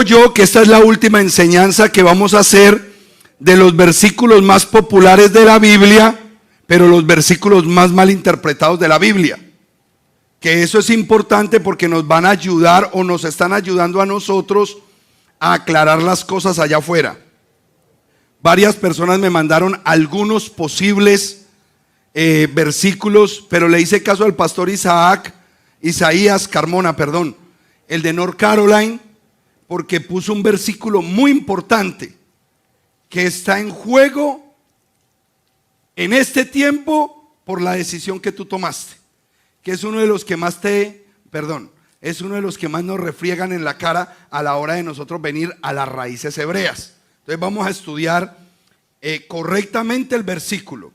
creo yo que esta es la última enseñanza que vamos a hacer de los versículos más populares de la Biblia, pero los versículos más mal interpretados de la Biblia. Que eso es importante porque nos van a ayudar o nos están ayudando a nosotros a aclarar las cosas allá afuera. Varias personas me mandaron algunos posibles versículos, pero le hice caso al pastor Isaías Carmona, el de North Carolina, porque puso un versículo muy importante que está en juego en este tiempo por la decisión que tú tomaste, que es uno de los que más es uno de los que más nos refriegan en la cara a la hora de nosotros venir a las raíces hebreas. Entonces vamos a estudiar correctamente el versículo.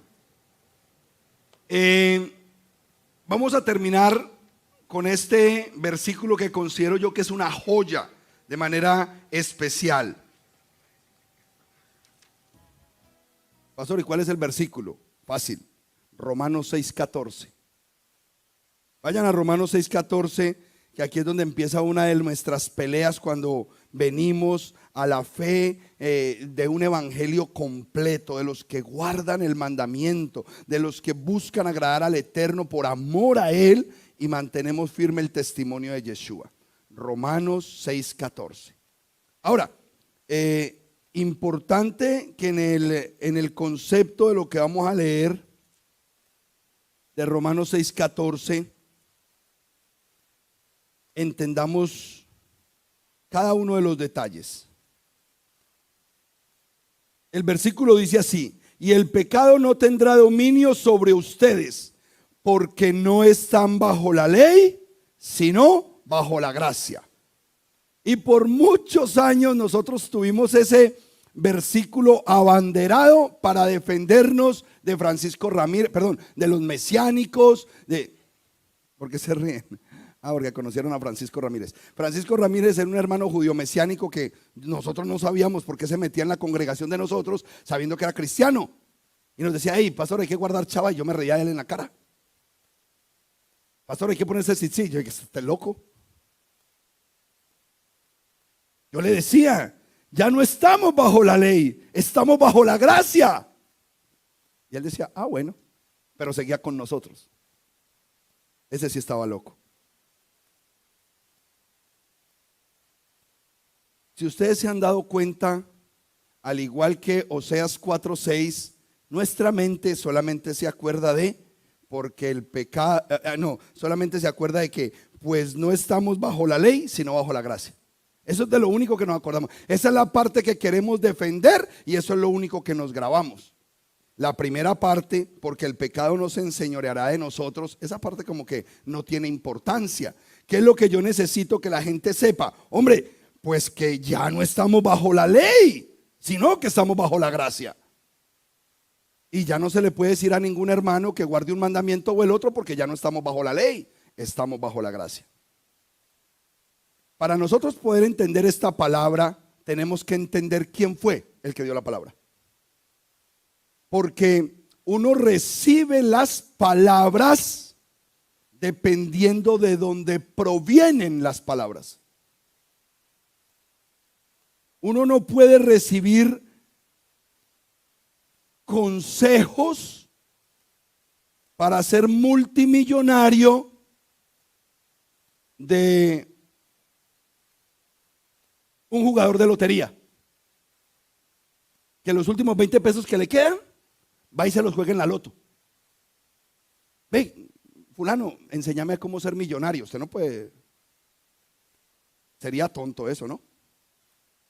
Vamos a terminar con este versículo que considero yo que es una joya de manera especial. Pastor, ¿y cuál es el versículo? Fácil, Romanos 6:14. Vayan a Romanos 6:14, que aquí es donde empieza una de nuestras peleas cuando venimos a la fe de un evangelio completo, de los que guardan el mandamiento, de los que buscan agradar al Eterno por amor a Él y mantenemos firme el testimonio de Yeshua. Romanos 6:14. Ahora, importante que en el concepto de lo que vamos a leer de Romanos 6:14 entendamos cada uno de los detalles. El versículo dice así: y el pecado no tendrá dominio sobre ustedes, porque no están bajo la ley, sino bajo la gracia. Y por muchos años nosotros tuvimos ese versículo abanderado para defendernos de Francisco Ramírez, de los mesiánicos, ¿por qué se ríen? Porque conocieron a Francisco Ramírez. Francisco Ramírez era un hermano judío mesiánico que nosotros no sabíamos por qué se metía en la congregación de nosotros sabiendo que era cristiano. Y nos decía: hey, pastor, hay que guardar chava. Y yo me reía de él en la cara. Pastor, hay que ponerse tzitzit. Yo dije: ¿estás loco? Yo le decía: ya no estamos bajo la ley, estamos bajo la gracia. Y él decía: ah, bueno, pero seguía con nosotros. Ese sí estaba loco. Si ustedes se han dado cuenta, al igual que Oseas 4:6, nuestra mente solamente se acuerda porque el pecado, solamente se acuerda de que pues no estamos bajo la ley, sino bajo la gracia. Eso es de lo único que nos acordamos. Esa es la parte que queremos defender y eso es lo único que nos grabamos. La primera parte, porque el pecado no se enseñoreará de nosotros, esa parte como que no tiene importancia. ¿Qué es lo que yo necesito que la gente sepa? Hombre, pues que ya no estamos bajo la ley, sino que estamos bajo la gracia. Y ya no se le puede decir a ningún hermano que guarde un mandamiento o el otro, porque ya no estamos bajo la ley, estamos bajo la gracia. Para nosotros poder entender esta palabra, tenemos que entender quién fue el que dio la palabra. Porque uno recibe las palabras dependiendo de dónde provienen las palabras. Uno no puede recibir consejos para ser multimillonario de un jugador de lotería, que los últimos 20 pesos que le quedan va y se los juega en la loto. Ve, fulano, enséñame a cómo ser millonario. Usted no puede, sería tonto eso, ¿no?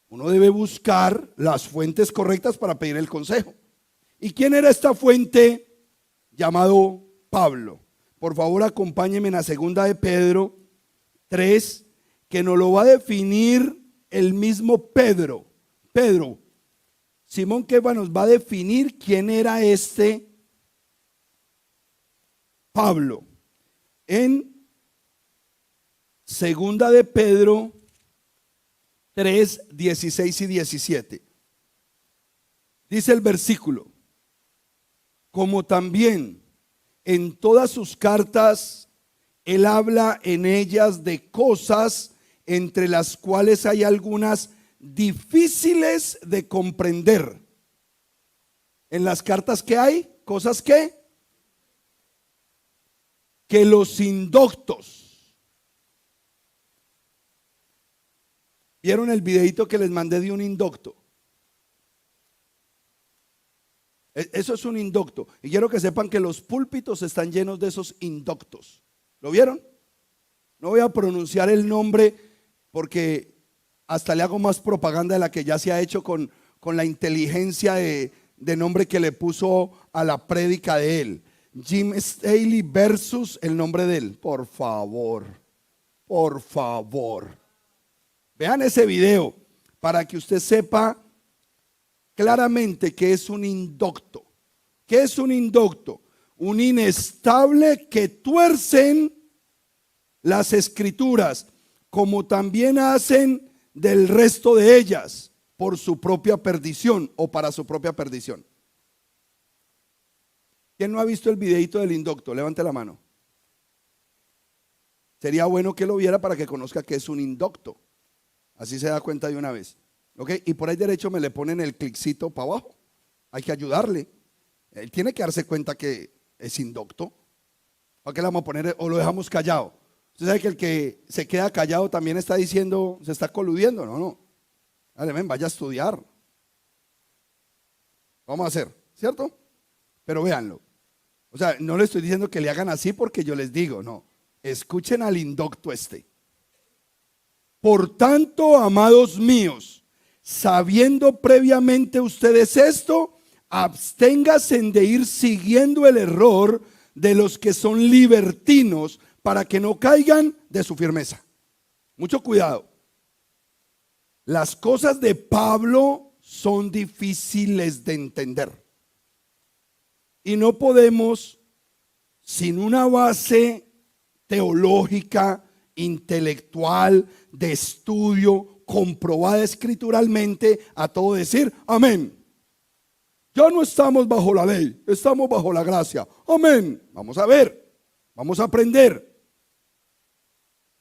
Uno debe buscar las fuentes correctas para pedir el consejo. ¿Y quién era esta fuente? Llamado Pablo. Por favor, acompáñenme en la segunda de Pedro 3, que nos lo va a definir el mismo Pedro. Simón Keva nos va a definir quién era este Pablo. En segunda de Pedro 3, 16 y 17. Dice el versículo: como también en todas sus cartas, él habla en ellas de cosas entre las cuales hay algunas difíciles de comprender. En las cartas que hay, cosas que los indoctos. ¿Vieron el videito que les mandé de un indocto? Eso es un indocto. Y quiero que sepan que los púlpitos están llenos de esos indoctos. ¿Lo vieron? No voy a pronunciar el nombre porque hasta le hago más propaganda de la que ya se ha hecho con la inteligencia de nombre que le puso a la prédica de él. Jim Staley versus el nombre de él. Por favor, por favor. Vean ese video para que usted sepa claramente que es un indocto. ¿Qué es un indocto? Un inestable que tuercen las escrituras, como también hacen del resto de ellas, por su propia perdición o para su propia perdición. ¿Quién no ha visto el videito del indocto? Levante la mano. Sería bueno que lo viera para que conozca que es un indocto. Así se da cuenta de una vez. ¿Ok? Y por ahí derecho me le ponen el cliccito para abajo. Hay que ayudarle. Él tiene que darse cuenta que es indocto. ¿Para qué le vamos a poner o lo dejamos callado? Usted sabe que el que se queda callado también está diciendo, se está coludiendo. No. Dale, ven, vaya a estudiar. Vamos a hacer, ¿cierto? Pero véanlo. O sea, no le estoy diciendo que le hagan así porque yo les digo, no. Escuchen al indocto este. Por tanto, amados míos, sabiendo previamente ustedes esto, absténganse de ir siguiendo el error de los que son libertinos para que no caigan de su firmeza. Mucho cuidado. Las cosas de Pablo son difíciles de entender. Y no podemos, sin una base teológica, intelectual, de estudio, comprobada escrituralmente, a todo decir amén. Ya no estamos bajo la ley, estamos bajo la gracia. Amén. Vamos a ver, vamos a aprender.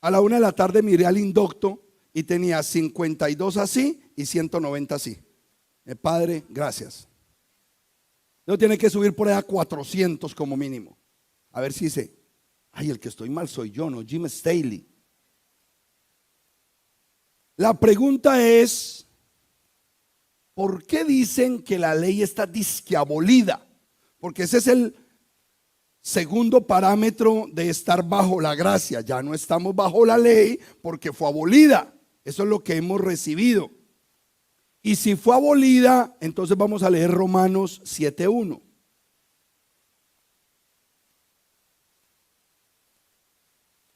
A la 1 de la tarde miré al indocto y tenía 52 así y 190 así. Padre, gracias. No tiene que subir por ahí a 400 como mínimo. A ver si dice, ay, el que estoy mal soy yo, no Jim Staley. La pregunta es, ¿por qué dicen que la ley está disque abolida? Porque ese es el segundo parámetro de estar bajo la gracia. Ya no estamos bajo la ley porque fue abolida. Eso es lo que hemos recibido. Y si fue abolida, entonces vamos a leer Romanos 7:1.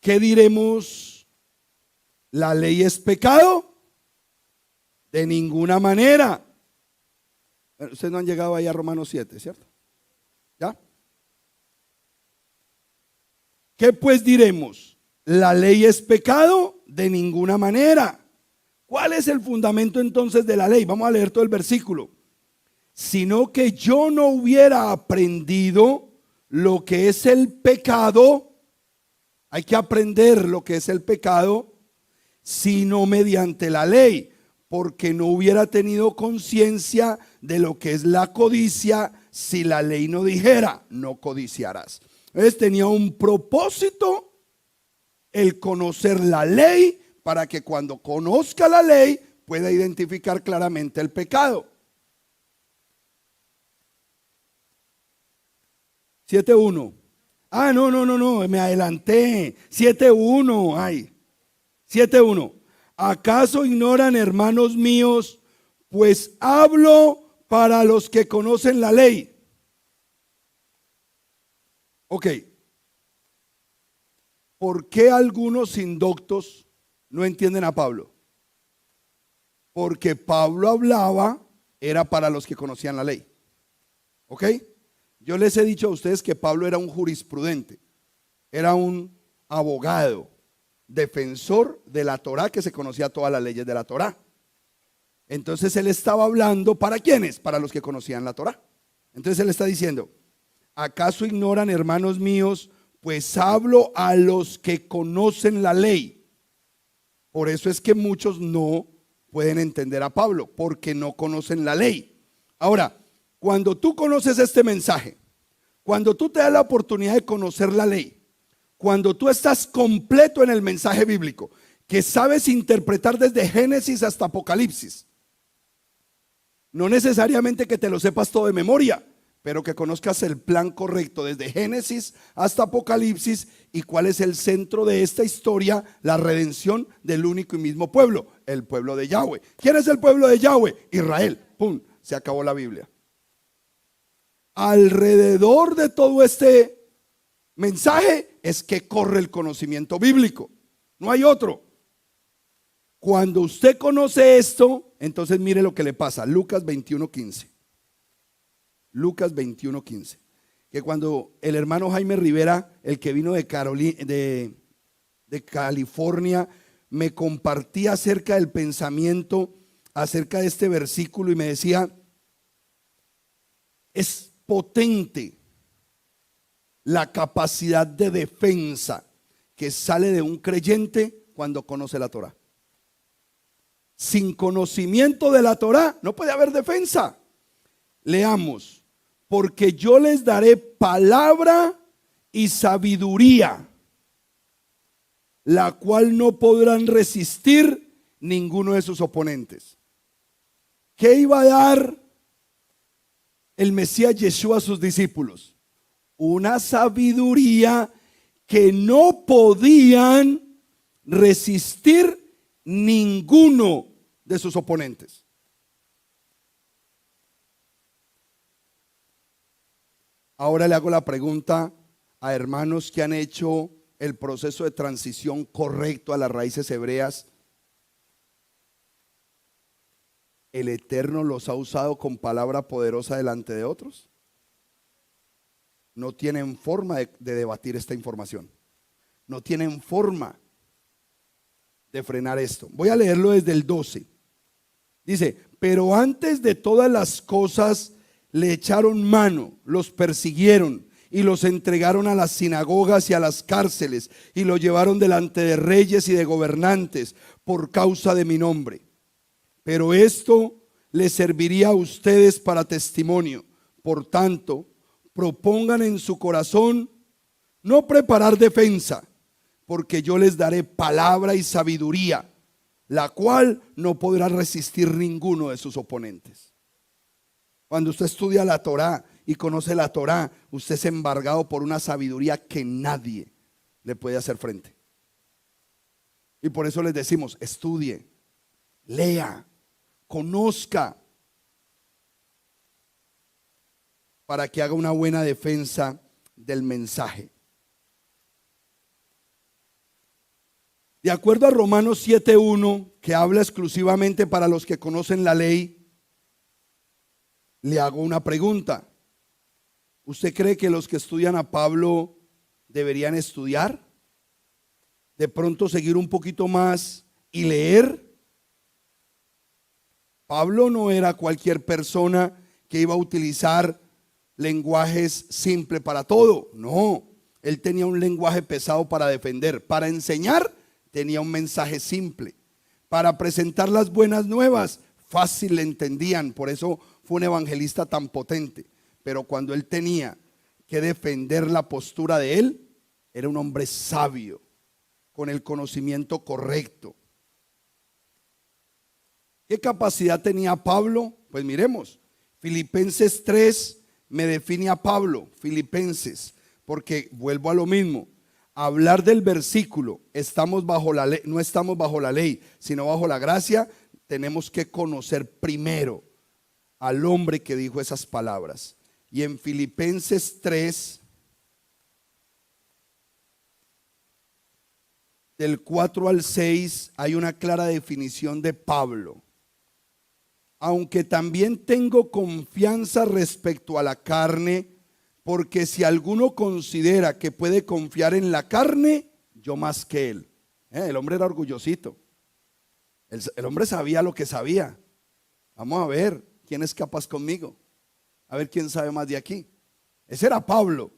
¿Qué diremos? ¿La ley es pecado? De ninguna manera. Bueno, ustedes no han llegado ahí a Romanos 7, ¿cierto? ¿Ya? ¿Qué pues diremos? ¿La ley es pecado? De ninguna manera. ¿Cuál es el fundamento entonces de la ley? Vamos a leer todo el versículo. Sino que yo no hubiera aprendido lo que es el pecado. Hay que aprender lo que es el pecado, sino mediante la ley, porque no hubiera tenido conciencia de lo que es la codicia si la ley no dijera, no codiciarás. Entonces tenía un propósito, el conocer la ley, para que cuando conozca la ley pueda identificar claramente el pecado. 7:1. Ah, no, me adelanté. 7:1, ay. 7:1. ¿Acaso ignoran, hermanos míos? Pues hablo para los que conocen la ley. Ok. ¿Por qué algunos indoctos no entienden a Pablo? Porque Pablo hablaba, era para los que conocían la ley. ¿Ok? Yo les he dicho a ustedes que Pablo era un jurisprudente, era un abogado, defensor de la Torá, que se conocía todas las leyes de la Torá. Entonces él estaba hablando, ¿para quiénes? Para los que conocían la Torá. Entonces él está diciendo, ¿acaso ignoran, hermanos míos? Pues hablo a los que conocen la ley. Por eso es que muchos no pueden entender a Pablo, porque no conocen la ley. Ahora, cuando tú conoces este mensaje, cuando tú te das la oportunidad de conocer la ley, cuando tú estás completo en el mensaje bíblico, que sabes interpretar desde Génesis hasta Apocalipsis, no necesariamente que te lo sepas todo de memoria, pero que conozcas el plan correcto desde Génesis hasta Apocalipsis y cuál es el centro de esta historia, la redención del único y mismo pueblo, el pueblo de Yahweh. ¿Quién es el pueblo de Yahweh? Israel. ¡Pum! Se acabó la Biblia. Alrededor de todo este mensaje es que corre el conocimiento bíblico. No hay otro. Cuando usted conoce esto, entonces mire lo que le pasa. Lucas 21:15. Lucas 21:15. Que cuando el hermano Jaime Rivera, el que vino de California, me compartía acerca del pensamiento, acerca de este versículo y me decía, es potente la capacidad de defensa que sale de un creyente cuando conoce la Torá. Sin conocimiento de la Torá no puede haber defensa. Leamos, porque yo les daré palabra y sabiduría, la cual no podrán resistir ninguno de sus oponentes. ¿Qué iba a dar el Mesías Yeshua a sus discípulos? Una sabiduría que no podían resistir ninguno de sus oponentes. Ahora le hago la pregunta a hermanos que han hecho el proceso de transición correcto a las raíces hebreas. ¿El Eterno los ha usado con palabra poderosa delante de otros? No tienen forma de debatir esta información. No tienen forma de frenar esto. Voy a leerlo desde el 12. Dice, pero antes de todas las cosas le echaron mano, los persiguieron y los entregaron a las sinagogas y a las cárceles y lo llevaron delante de reyes y de gobernantes por causa de mi nombre. Pero esto les serviría a ustedes para testimonio. Por tanto, propongan en su corazón no preparar defensa, porque yo les daré palabra y sabiduría, la cual no podrá resistir ninguno de sus oponentes. Cuando usted estudia la Torá y conoce la Torá, usted es embargado por una sabiduría que nadie le puede hacer frente. Y por eso les decimos, estudie, lea, conozca, para que haga una buena defensa del mensaje. De acuerdo a Romanos 7:1, que habla exclusivamente para los que conocen la ley, le hago una pregunta. ¿Usted cree que los que estudian a Pablo deberían estudiar? ¿De pronto seguir un poquito más y leer? Pablo no era cualquier persona que iba a utilizar lenguajes simples para todo. No, él tenía un lenguaje pesado para defender. Para enseñar tenía un mensaje simple. Para presentar las buenas nuevas, fácil le entendían. Por eso fue un evangelista tan potente. Pero cuando él tenía que defender la postura de él, era un hombre sabio, con el conocimiento correcto. ¿Qué capacidad tenía Pablo? Pues miremos, Filipenses 3 me define a Pablo, Filipenses, porque vuelvo a lo mismo. Hablar del versículo, estamos bajo la ley, no estamos bajo la ley, sino bajo la gracia. Tenemos que conocer primero al hombre que dijo esas palabras. Y en Filipenses 3, del 4 al 6, hay una clara definición de Pablo. Aunque también tengo confianza respecto a la carne, porque si alguno considera que puede confiar en la carne, yo más que él. El hombre era orgullosito. El hombre sabía lo que sabía. Vamos a ver quién es capaz conmigo. A ver quién sabe más de aquí. Ese era Pablo.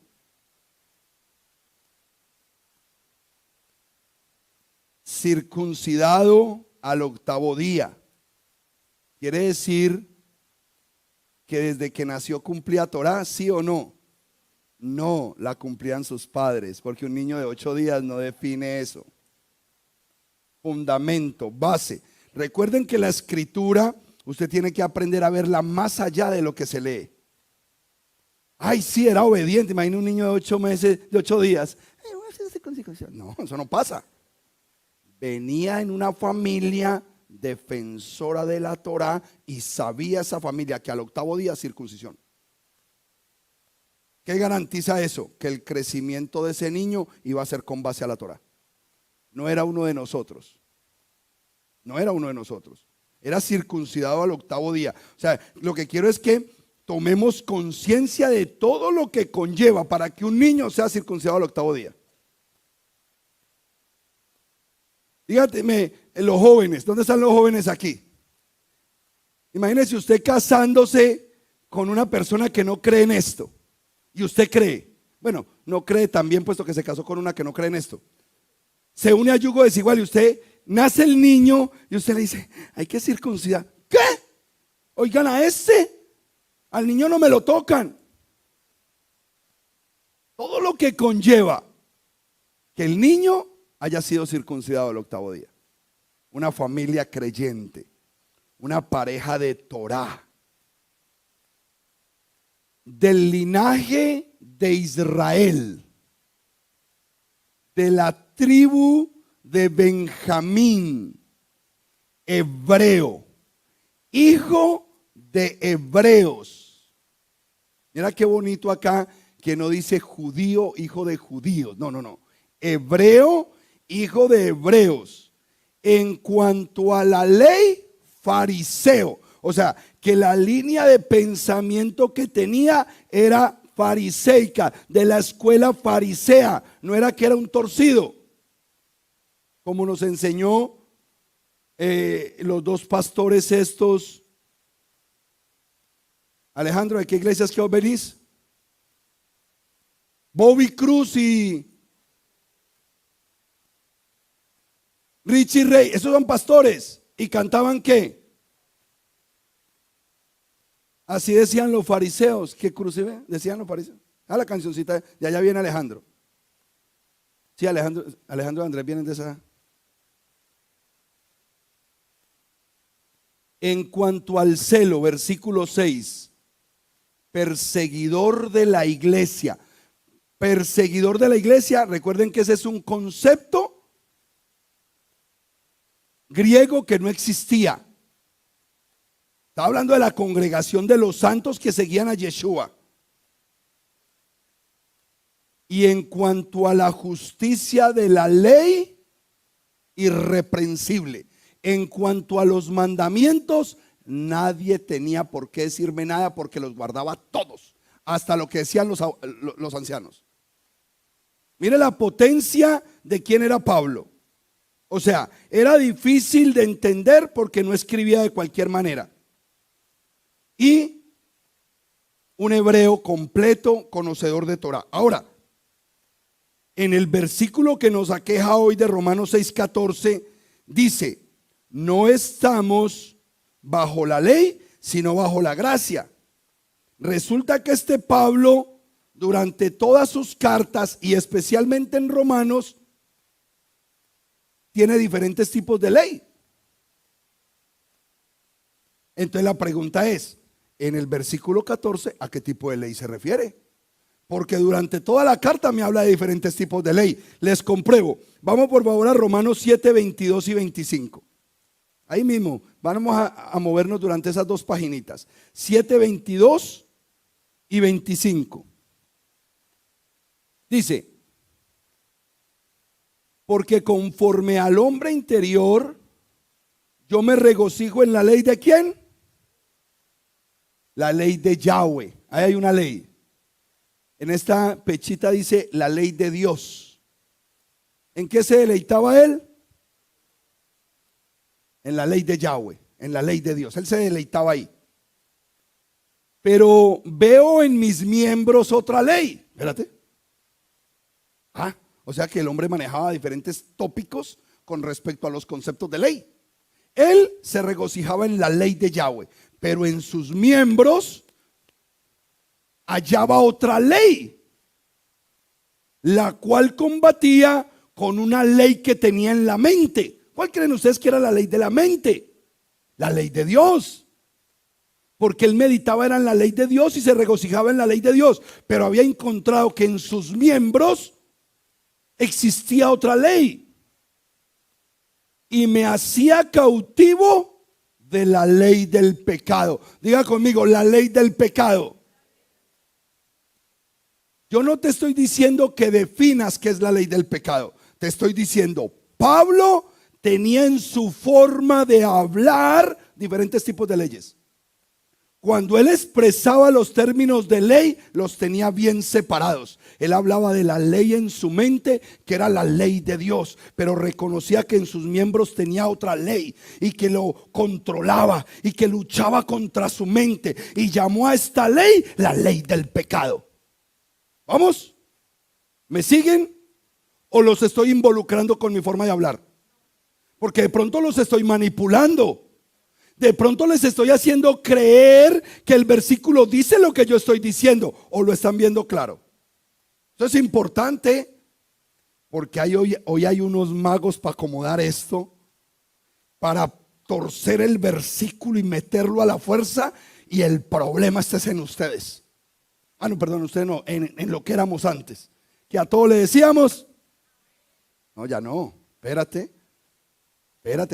circuncidado al 8º día. Quiere decir que desde que nació cumplía Torá, ¿sí o no? No, la cumplían sus padres, porque un niño de 8 días no define eso. Fundamento, base. Recuerden que la escritura, usted tiene que aprender a verla más allá de lo que se lee. Ay, sí, era obediente. Imagina un niño de 8 meses, de 8 días. No, eso no pasa. Venía en una familia defensora de la Torá y sabía esa familia que al 8º día circuncisión. ¿Qué garantiza eso? Que el crecimiento de ese niño iba a ser con base a la Torá. No era uno de nosotros. No era uno de nosotros. Era circuncidado al 8º día. O sea, lo que quiero es que tomemos conciencia de todo lo que conlleva para que un niño sea circuncidado al 8º día. Dígame, los jóvenes, ¿dónde están los jóvenes aquí? Imagínese usted casándose con una persona que no cree en esto. Y usted cree. Bueno, no cree también puesto que se casó con una que no cree en esto. Se une a yugo desigual y usted, nace el niño y usted le dice, hay que circuncidar. ¿Qué? Oigan a al niño no me lo tocan. Todo lo que conlleva que el niño haya sido circuncidado al 8º día. Una familia creyente, una pareja de Torá, del linaje de Israel, de la tribu de Benjamín, hebreo, hijo de hebreos. Mira qué bonito acá que no dice judío, hijo de judíos. No. Hebreo, hijo de hebreos. En cuanto a la ley, fariseo. O sea, que la línea de pensamiento que tenía era fariseica, de la escuela farisea. No era que era un torcido, como nos enseñó los dos pastores estos. Alejandro, ¿de qué iglesias que vos venís? Bobby Cruz y Richie Ray, esos son pastores. ¿Y cantaban qué? Así decían los fariseos, que crucifican, decían los fariseos. La cancioncita, de allá viene Alejandro. Sí, Alejandro y Andrés vienen de esa. En cuanto al celo, versículo 6, perseguidor de la iglesia. Perseguidor de la iglesia, recuerden que ese es un concepto griego que no existía. Está hablando de la congregación de los santos que seguían a Yeshua. Y en cuanto a la justicia de la ley, irreprensible. En cuanto a los mandamientos, nadie tenía por qué decirme nada porque los guardaba todos, hasta lo que decían los ancianos. Mire la potencia de quién era Pablo. O sea, era difícil de entender porque no escribía de cualquier manera. Y un hebreo completo, conocedor de Torah. Ahora, en el versículo que nos aqueja hoy de Romanos 6:14, dice, no estamos bajo la ley, sino bajo la gracia. Resulta que este Pablo, durante todas sus cartas y especialmente en Romanos, tiene diferentes tipos de ley. Entonces la pregunta es, en el versículo 14, ¿a qué tipo de ley se refiere? Porque durante toda la carta me habla de diferentes tipos de ley. Les compruebo. Vamos por favor a Romanos 7, 22 y 25. Ahí mismo, vamos a movernos durante esas dos paginitas. 7, 22 y 25. Dice, porque conforme al hombre interior, yo me regocijo en la ley de ¿quién? La ley de Yahweh. Ahí hay una ley. En esta pechita dice la ley de Dios. ¿En qué se deleitaba él? En la ley de Yahweh, en la ley de Dios. Él se deleitaba ahí. Pero veo en mis miembros otra ley. Espérate. O sea que el hombre manejaba diferentes tópicos con respecto a los conceptos de ley. Él se regocijaba en la ley de Yahweh, pero en sus miembros hallaba otra ley, la cual combatía con una ley que tenía en la mente. ¿Cuál creen ustedes que era la ley de la mente? La ley de Dios. Porque él meditaba en la ley de Dios y se regocijaba en la ley de Dios, pero había encontrado que en sus miembros existía otra ley. Y me hacía cautivo de la ley del pecado. Diga conmigo, la ley del pecado. Yo no te estoy diciendo que definas qué es la ley del pecado. Te estoy diciendo, Pablo tenía en su forma de hablar diferentes tipos de leyes. Cuando él expresaba los términos de ley, los tenía bien separados. Él hablaba de la ley en su mente, que era la ley de Dios, pero reconocía que en sus miembros tenía otra ley y que lo controlaba y que luchaba contra su mente, y llamó a esta ley la ley del pecado. ¿Vamos? ¿Me siguen? ¿O los estoy involucrando con mi forma de hablar? Porque de pronto los estoy manipulando. De pronto les estoy haciendo creer que el versículo dice lo que yo estoy diciendo, o lo están viendo claro. Esto es importante, porque hoy hay unos magos para acomodar esto, para torcer el versículo y meterlo a la fuerza, y el problema está en ustedes. No, perdón, ustedes no, en lo que éramos antes, que a todos le decíamos, no, ya no, espérate,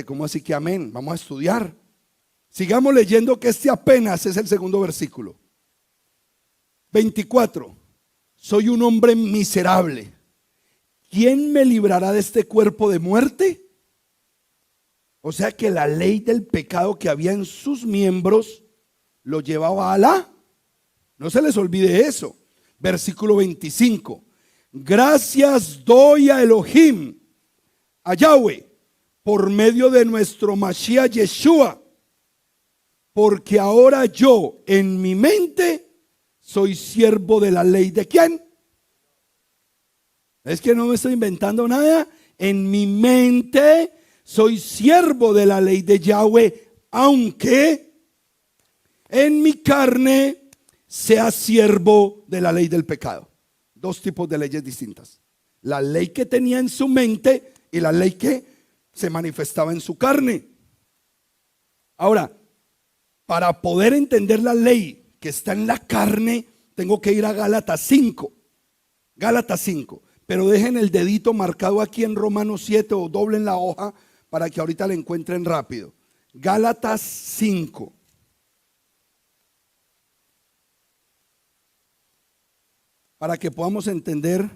¿cómo así que amén? Vamos a estudiar. Sigamos leyendo, que este apenas es el segundo versículo. 24. Soy un hombre miserable. ¿Quién me librará de este cuerpo de muerte? O sea que la ley del pecado que había en sus miembros lo llevaba a la... No se les olvide eso. Versículo 25. Gracias doy a Elohim, a Yahweh, por medio de nuestro Mashiach Yeshua, porque ahora yo en mi mente soy siervo de la ley. ¿De quién? Es que no me estoy inventando nada. En mi mente soy siervo de la ley de Yahweh, aunque en mi carne sea siervo de la ley del pecado. Dos tipos de leyes distintas. La ley que tenía en su mente y la ley que se manifestaba en su carne. Ahora, para poder entender la ley que está en la carne, tengo que ir a Gálatas 5. Gálatas 5. Pero dejen el dedito marcado aquí en Romanos 7 o doblen la hoja para que ahorita la encuentren rápido. Gálatas 5. Para que podamos entender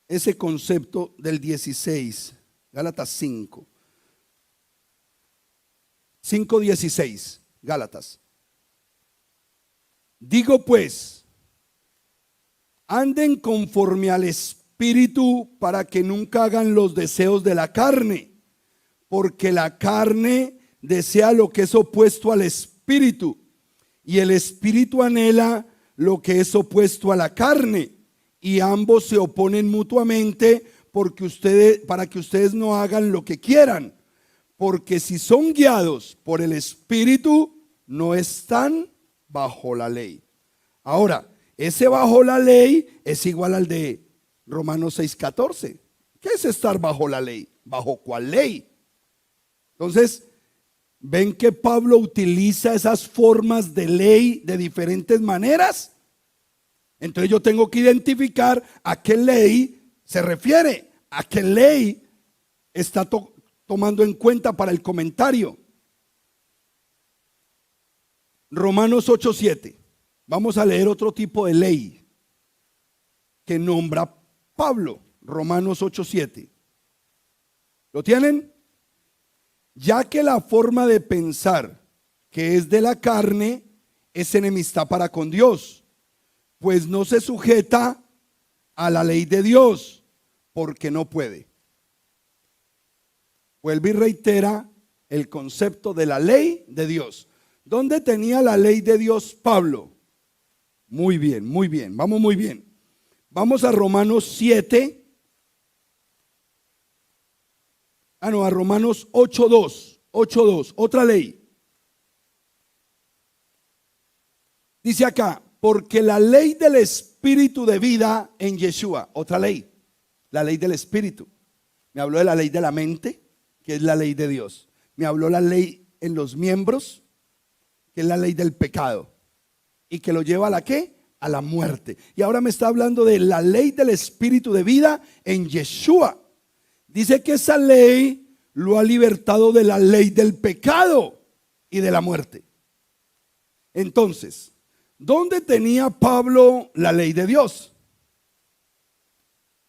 ese concepto del 16. Gálatas 5. 5:16, Gálatas. Digo pues, anden conforme al Espíritu, para que nunca hagan los deseos de la carne, porque la carne desea lo que es opuesto al Espíritu, y el Espíritu anhela lo que es opuesto a la carne, y ambos se oponen mutuamente para que ustedes no hagan lo que quieran. Porque si son guiados por el Espíritu, no están bajo la ley. Ahora, ese bajo la ley es igual al de Romanos 6:14. ¿Qué es estar bajo la ley? ¿Bajo cuál ley? Entonces, ¿ven que Pablo utiliza esas formas de ley de diferentes maneras? Entonces yo tengo que identificar a qué ley se refiere, a qué ley está tomando en cuenta para el comentario. Romanos 8:7. Vamos a leer otro tipo de ley que nombra Pablo. Romanos 8:7. ¿Lo tienen? Ya que la forma de pensar que es de la carne es enemistad para con Dios, pues no se sujeta a la ley de Dios, porque no puede. Vuelve y reitera el concepto de la ley de Dios. ¿Dónde tenía la ley de Dios Pablo? Muy bien, vamos muy bien. Vamos a Romanos 7. Ah, no, a Romanos 8:2. 8:2, otra ley. Dice acá, porque la ley del espíritu de vida en Yeshua, otra ley, la ley del espíritu. Me habló de la ley de la mente, que es la ley de Dios. Me habló la ley en los miembros, que es la ley del pecado. Y que lo lleva a la ¿qué? A la muerte. Y ahora me está hablando de la ley del espíritu de vida en Yeshua. Dice que esa ley lo ha libertado de la ley del pecado y de la muerte. Entonces, ¿dónde tenía Pablo la ley de Dios?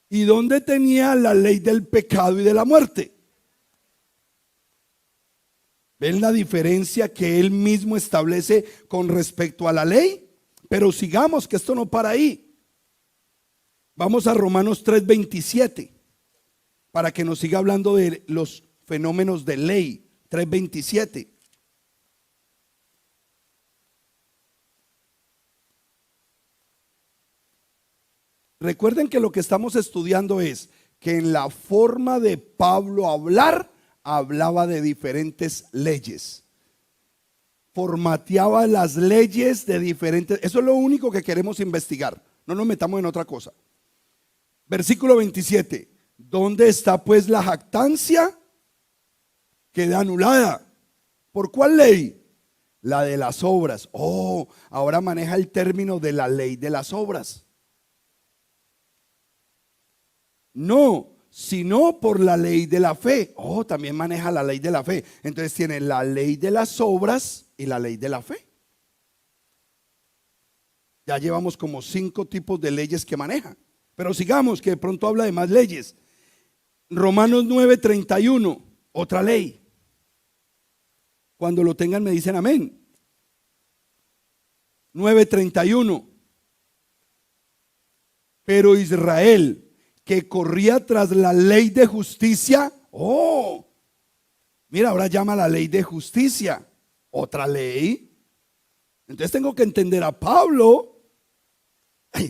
¿Y dónde tenía la ley del pecado y de la muerte? ¿Ven la diferencia que él mismo establece con respecto a la ley? Pero sigamos, que esto no para ahí. Vamos a Romanos 3:27 para que nos siga hablando de los fenómenos de ley. 3:27. Recuerden que lo que estamos estudiando es que en la forma de Pablo hablar, hablaba de diferentes leyes. Formateaba las leyes de diferentes. Eso es lo único que queremos investigar. No nos metamos en otra cosa. Versículo 27. ¿Dónde está pues la jactancia? Queda anulada. ¿Por cuál ley? La de las obras. Oh, ahora maneja el término de la ley de las obras. No, sino por la ley de la fe. Oh, también maneja la ley de la fe. Entonces tiene la ley de las obras y la ley de la fe. Ya llevamos como 5 tipos de leyes que maneja. Pero sigamos, que de pronto habla de más leyes. Romanos 9:31, otra ley. Cuando lo tengan me dicen amén. 9:31. Pero Israel, que corría tras la ley de justicia. Oh, mira, ahora llama la ley de justicia. Otra ley. Entonces tengo que entender a Pablo.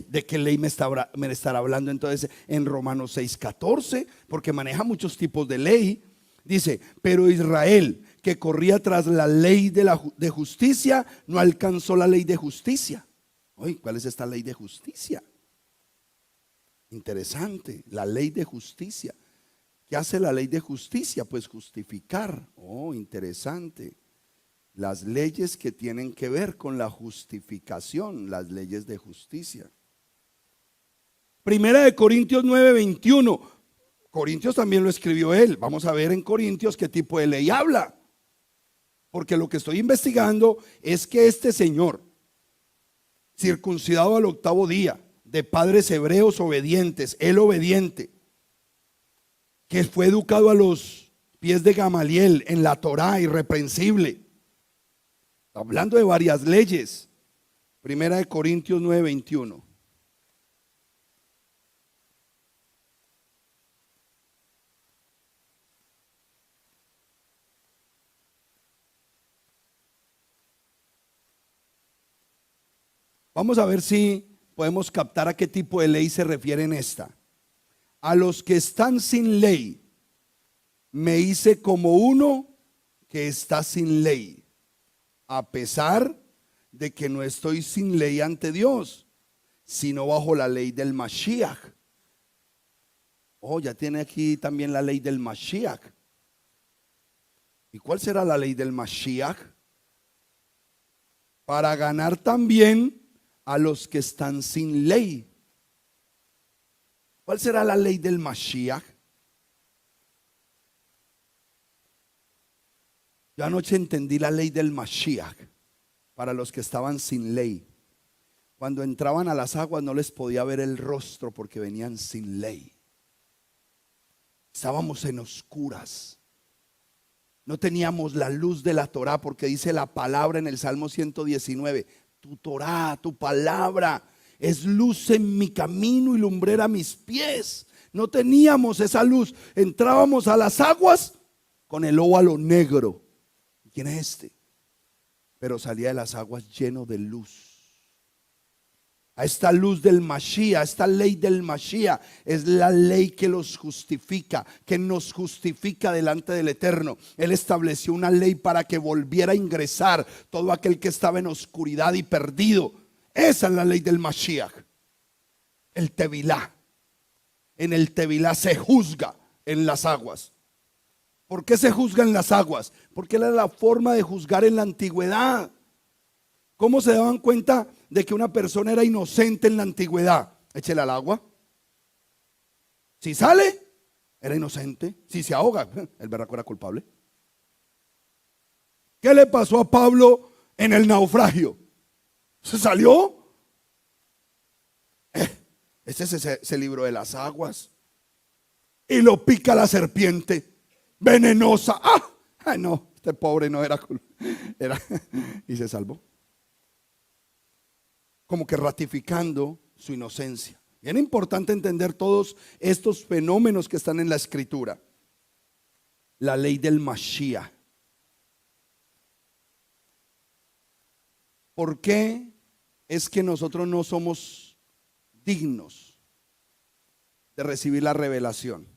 ¿De qué ley me estará hablando entonces en Romanos 6:14? Porque maneja muchos tipos de ley. Dice, pero Israel, que corría tras la ley de justicia, no alcanzó la ley de justicia. Oye, ¿cuál es esta ley de justicia? Interesante, la ley de justicia. ¿Qué hace la ley de justicia? Pues justificar. Oh, interesante. Las leyes que tienen que ver con la justificación, las leyes de justicia. Primera de Corintios 9:21. Corintios también lo escribió él. Vamos a ver en Corintios qué tipo de ley habla. Porque lo que estoy investigando es que este señor, circuncidado al 8º día, de padres hebreos obedientes, él obediente, que fue educado a los pies de Gamaliel en la Torá, irreprensible, hablando de varias leyes. Primera de Corintios 9:21. Vamos a ver si podemos captar a qué tipo de ley se refiere en esta. A los que están sin ley, me hice como uno que está sin ley, a pesar de que no estoy sin ley ante Dios, sino bajo la ley del Mashiach. Oh, ya tiene aquí también la ley del Mashiach. ¿Y cuál será la ley del Mashiach? Para ganar también a los que están sin ley. ¿Cuál será la ley del Mashiach? Yo anoche entendí la ley del Mashiach para los que estaban sin ley. Cuando entraban a las aguas no les podía ver el rostro porque venían sin ley. Estábamos en oscuras. No teníamos la luz de la Torá porque dice la palabra en el Salmo 119. Tu Torá, tu palabra es luz en mi camino y lumbrera a mis pies. No teníamos esa luz. Entrábamos a las aguas con el óvalo negro. ¿Quién es este? Pero salía de las aguas lleno de luz. a esta luz del Mashiach, a esta ley del Mashiach. Es la ley que los justifica, que nos justifica delante del Eterno. Él estableció una ley para que volviera a ingresar todo aquel que estaba en oscuridad y perdido. Esa es la ley del Mashiach. El Tevilá. En el Tevilá se juzga en las aguas. ¿Por qué se juzga en las aguas? Porque era la forma de juzgar en la antigüedad. ¿Cómo se daban cuenta de que una persona era inocente en la antigüedad? Échela al agua. Si sale, era inocente. Si se ahoga, el berraco era culpable. ¿Qué le pasó a Pablo en el naufragio? ¿Se salió? Este se libró de las aguas. Y lo pica la serpiente venenosa. ¡Ah! No, este pobre no era, y se salvó. Como que ratificando su inocencia. Bien importante entender todos estos fenómenos que están en la escritura. La ley del Mashiach. ¿Por qué es que nosotros no somos dignos de recibir la revelación?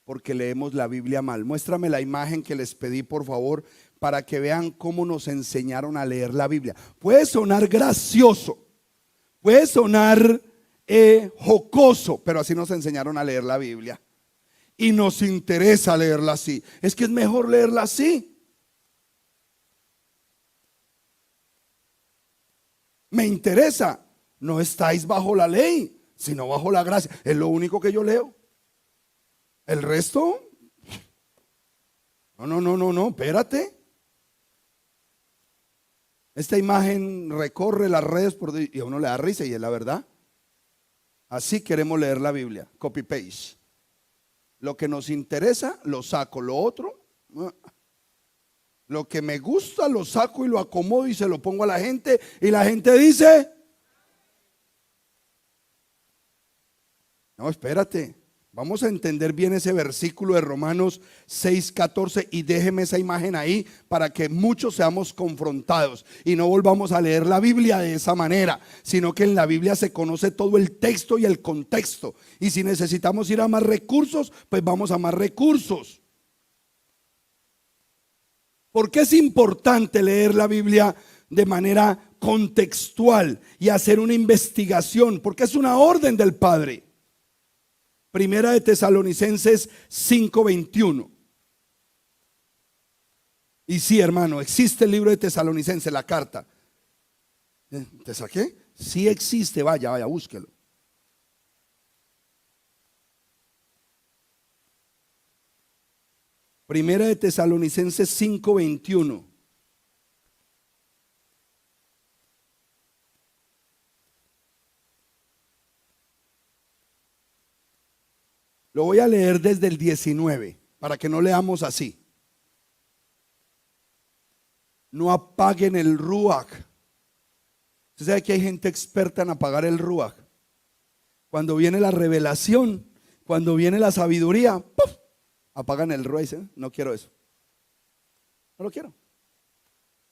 Porque leemos la Biblia mal. Muéstrame la imagen que les pedí, por favor, para que vean cómo nos enseñaron a leer la Biblia. Puede sonar gracioso, puede sonar jocoso, pero así nos enseñaron a leer la Biblia. Y nos interesa leerla así. Es que es mejor leerla así. Me interesa. No estáis bajo la ley, sino bajo la gracia. Es lo único que yo leo. El resto, no, espérate. Esta imagen recorre las redes y a uno le da risa y es la verdad. Así queremos leer la Biblia, copy paste. Lo que nos interesa lo saco, lo otro, lo que me gusta lo saco y lo acomodo y se lo pongo a la gente y la gente dice, no, espérate. Vamos a entender bien ese versículo de Romanos 6:14 y déjeme esa imagen ahí para que muchos seamos confrontados y no volvamos a leer la Biblia de esa manera, sino que en la Biblia se conoce todo el texto y el contexto. Y si necesitamos ir a más recursos, pues vamos a más recursos. ¿Por qué es importante leer la Biblia de manera contextual y hacer una investigación? Porque es una orden del Padre. Primera de Tesalonicenses 5:21. Y sí, hermano, existe el libro de Tesalonicenses, la carta. ¿Te saqué? Sí existe, vaya, búsquelo. Primera de Tesalonicenses 5:21. Lo voy a leer desde el 19, para que no leamos así. No apaguen el ruach. Usted sabe que hay gente experta en apagar el ruach. Cuando viene la revelación, cuando viene la sabiduría, ¡puf!, apagan el ruach. No quiero eso. No lo quiero.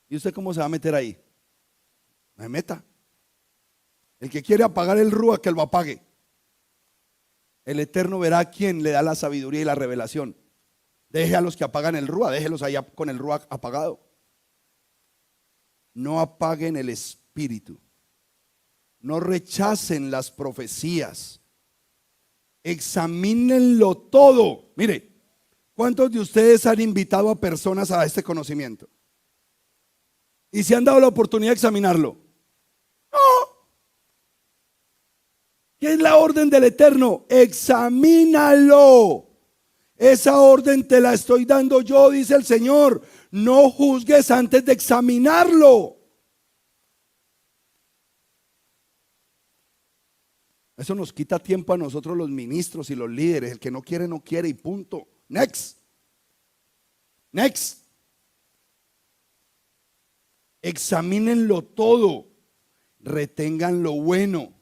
¿Y usted cómo se va a meter ahí? Me meta. El que quiere apagar el ruach, que lo apague. El Eterno verá a quién le da la sabiduría y la revelación. Deje a los que apagan el ruach, déjelos allá con el ruach apagado. No apaguen el espíritu. No rechacen las profecías. Examínenlo todo. Mire, ¿cuántos de ustedes han invitado a personas a este conocimiento? ¿Y se han dado la oportunidad de examinarlo? No. ¿Qué es la orden del Eterno? Examínalo. Esa orden te la estoy dando yo, dice el Señor. No juzgues antes de examinarlo. Eso nos quita tiempo a nosotros los ministros y los líderes. El que no quiere, no quiere y punto. Next. Examínenlo todo. Retengan lo bueno.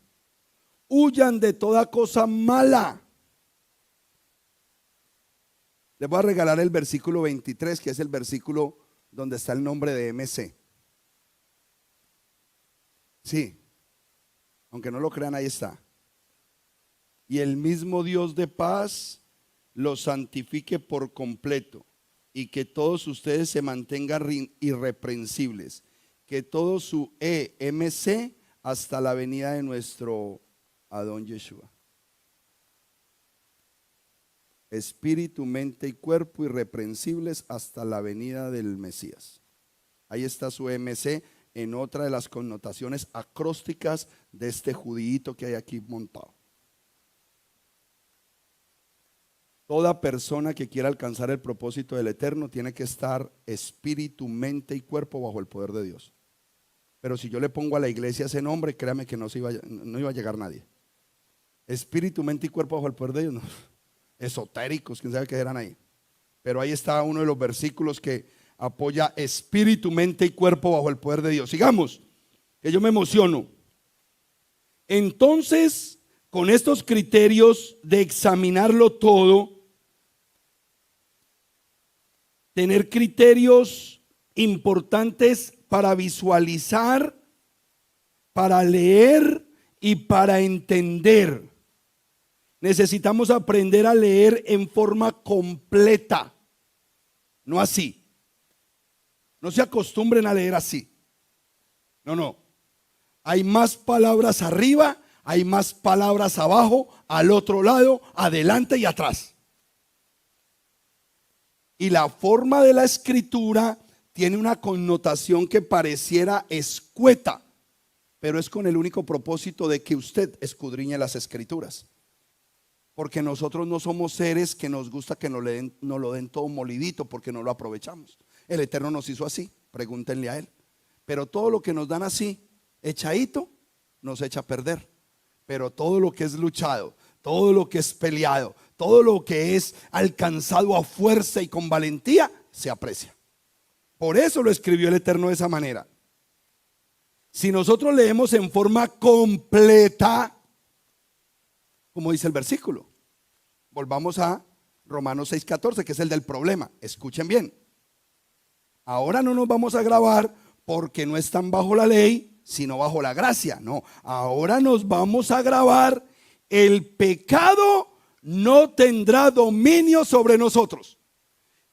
Huyan de toda cosa mala. Les voy a regalar el versículo 23, que es el versículo donde está el nombre de MC. Sí. Aunque no lo crean, ahí está. Y el mismo Dios de paz los santifique por completo, y que todos ustedes se mantengan irreprensibles, que todo su EMC hasta la venida de nuestro Adón Yeshua. Espíritu, mente y cuerpo irreprensibles hasta la venida del Mesías. Ahí está su EMC en otra de las connotaciones acrósticas de este judíito que hay aquí montado. Toda persona que quiera alcanzar el propósito del Eterno tiene que estar espíritu, mente y cuerpo bajo el poder de Dios. Pero si yo le pongo a la iglesia ese nombre, créame que no iba a llegar nadie. Espíritu, mente y cuerpo bajo el poder de Dios, no. Esotéricos, quién sabe qué eran ahí. Pero ahí está uno de los versículos que apoya espíritu, mente y cuerpo bajo el poder de Dios. Sigamos, que yo me emociono. Entonces, con estos criterios de examinarlo todo, tener criterios importantes para visualizar, para leer y para entender. Necesitamos aprender a leer en forma completa, no así. No se acostumbren a leer así. No. Hay más palabras arriba, hay más palabras abajo, al otro lado, adelante y atrás. Y la forma de la escritura tiene una connotación que pareciera escueta, pero es con el único propósito de que usted escudriñe las escrituras. Porque nosotros no somos seres que nos gusta que nos lo den todo molidito porque no lo aprovechamos. El Eterno nos hizo así, pregúntenle a Él. Pero todo lo que nos dan así, echadito, nos echa a perder. Pero todo lo que es luchado, todo lo que es peleado, todo lo que es alcanzado a fuerza y con valentía, se aprecia. Por eso lo escribió el Eterno de esa manera. Si nosotros leemos en forma completa, como dice el versículo, volvamos a Romanos 6:14, que es el del problema. Escuchen bien. Ahora no nos vamos a grabar porque no están bajo la ley, sino bajo la gracia. No, ahora nos vamos a grabar: el pecado no tendrá dominio sobre nosotros.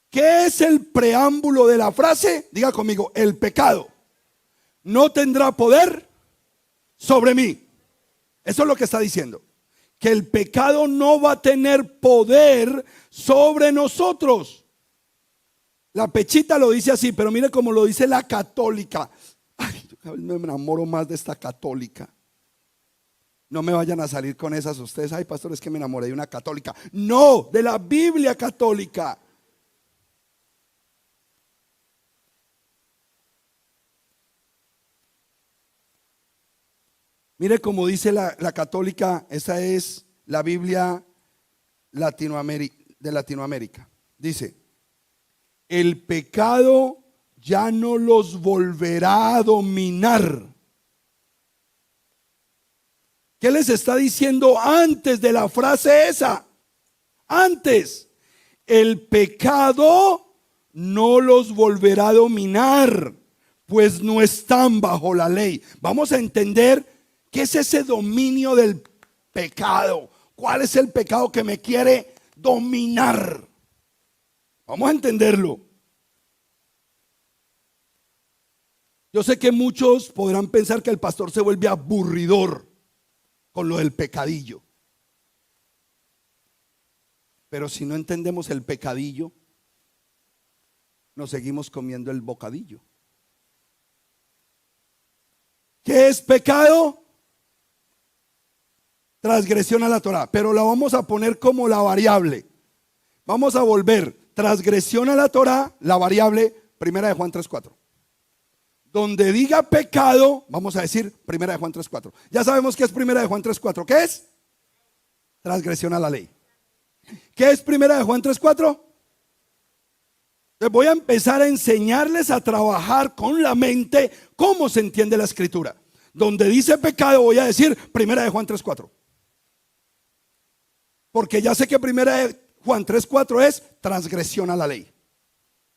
¿Qué es el preámbulo de la frase? Diga conmigo: el pecado no tendrá poder sobre mí. Eso es lo que está diciendo. Que el pecado no va a tener poder sobre nosotros. La Pechita lo dice así, pero mire cómo lo dice la católica. Ay, yo me enamoro más de esta católica. No me vayan a salir con esas ustedes. Ay, pastor, es que me enamoré de una católica. No, de la Biblia católica. Mire cómo dice la católica. Esa es la Biblia de Latinoamérica. Dice: el pecado ya no los volverá a dominar. ¿Qué les está diciendo antes de la frase esa? Antes, el pecado no los volverá a dominar, pues no están bajo la ley. Vamos a entender qué es ese dominio del pecado. ¿Cuál es el pecado que me quiere dominar? Vamos a entenderlo. Yo sé que muchos podrán pensar que el pastor se vuelve aburridor con lo del pecadillo. Pero si no entendemos el pecadillo, nos seguimos comiendo el bocadillo. ¿Qué es pecado? Transgresión a la Torah, pero la vamos a poner como la variable. Vamos a volver transgresión a la Torah, la variable, 1 Juan 3:4. Donde diga pecado, vamos a decir 1 Juan 3:4. Ya sabemos qué es 1 Juan 3:4. ¿Qué es? Transgresión a la ley. ¿Qué es 1 Juan 3:4? Voy a empezar a enseñarles a trabajar con la mente cómo se entiende la escritura. Donde dice pecado voy a decir 1 Juan 3:4. Porque ya sé que 1 Juan 3:4 es transgresión a la ley.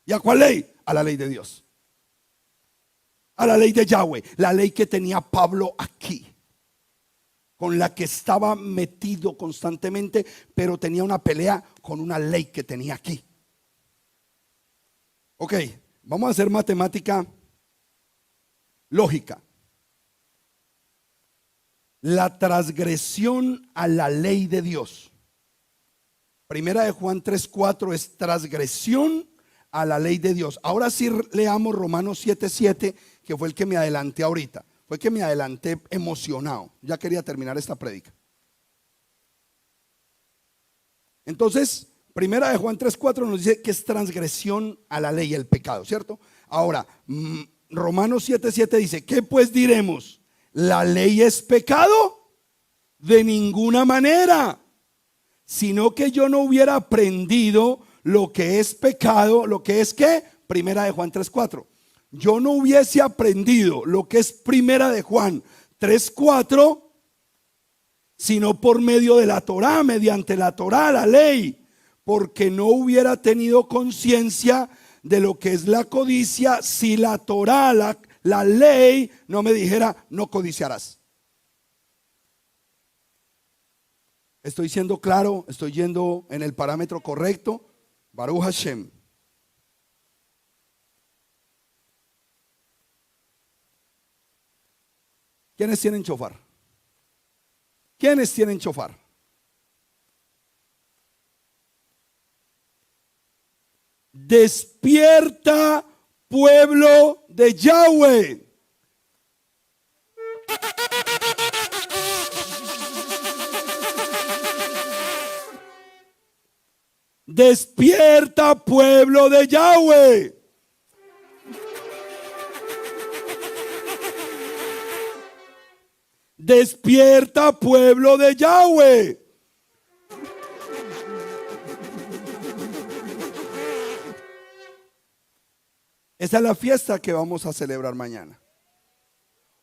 ¿Y a cuál ley? A la ley de Dios. A la ley de Yahweh, la ley que tenía Pablo aquí. con la que estaba metido constantemente, pero tenía una pelea con una ley que tenía aquí. Ok, vamos a hacer matemática lógica. La transgresión a la ley de Dios. Primera de Juan 3:4 es transgresión a la ley de Dios. Ahora sí leamos Romanos 7:7, que fue el que me adelanté ahorita. Fue que me adelanté emocionado. Ya quería terminar esta prédica. Entonces, Primera de Juan 3:4 nos dice que es transgresión a la ley, el pecado, ¿cierto? Ahora, Romanos 7:7 dice, ¿qué pues diremos? ¿La ley es pecado? De ninguna manera. Sino que yo no hubiera aprendido lo que es pecado, lo que es ¿qué? Primera de Juan 3:4. Yo no hubiese aprendido lo que es Primera de Juan 3:4, sino por medio de la Torá, mediante la Torá, la ley, porque no hubiera tenido conciencia de lo que es la codicia si la Torá, la ley, no me dijera no codiciarás. Estoy siendo claro, estoy yendo en el parámetro correcto. Baruch Hashem. ¿Quiénes tienen shofar? ¿Quiénes tienen shofar? Despierta, pueblo de Yahweh. Despierta, pueblo de Yahweh. Despierta, pueblo de Yahweh. Esa es la fiesta que vamos a celebrar mañana.